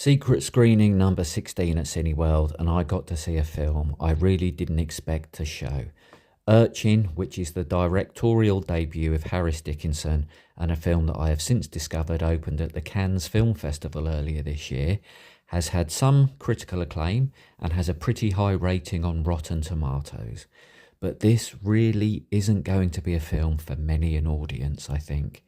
Secret screening number 16 at Cineworld, and I got to see a film I really didn't expect to show. Urchin, which is the directorial debut of Harris Dickinson, and a film that I have since discovered opened at the Cannes Film Festival earlier this year, has had some critical acclaim and has a pretty high rating on Rotten Tomatoes. But this really isn't going to be a film for many an audience, I think.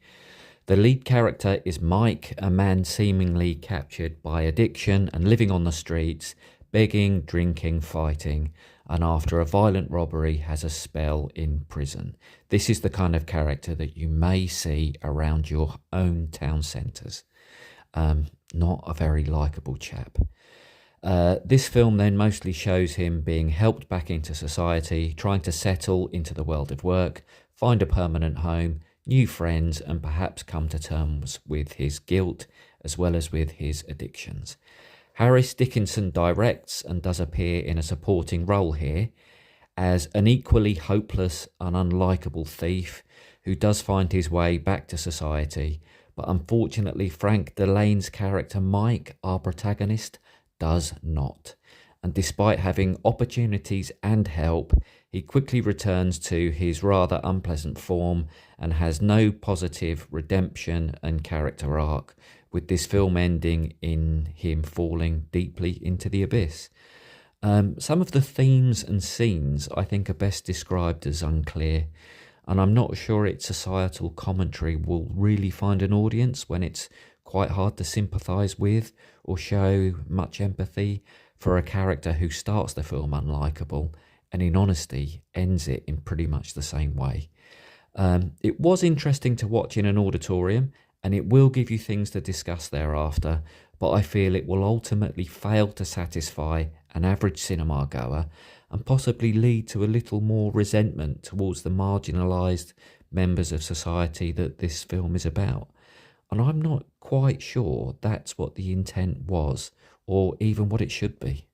The lead character is Mike, a man seemingly captured by addiction and living on the streets, begging, drinking, fighting, and after a violent robbery has a spell in prison. This is the kind of character that you may see around your own town centres. Not a very likeable chap. This film then mostly shows him being helped back into society, trying to settle into the world of work, find a permanent home, new friends, and perhaps come to terms with his guilt as well as with his addictions. Harris Dickinson directs and does appear in a supporting role here as an equally hopeless and unlikable thief who does find his way back to society, but unfortunately Frank Delane's character Mike, our protagonist, does not. And despite having opportunities and help, he quickly returns to his rather unpleasant form and has no positive redemption and character arc, with this film ending in him falling deeply into the abyss. Some of the themes and scenes I think are best described as unclear, and I'm not sure its societal commentary will really find an audience when it's quite hard to sympathise with or show much empathy for a character who starts the film unlikable and in honesty ends it in pretty much the same way. It was interesting to watch in an auditorium, and it will give you things to discuss thereafter, but I feel it will ultimately fail to satisfy an average cinema goer and possibly lead to a little more resentment towards the marginalised members of society that this film is about. And I'm not quite sure that's what the intent was, or even what it should be.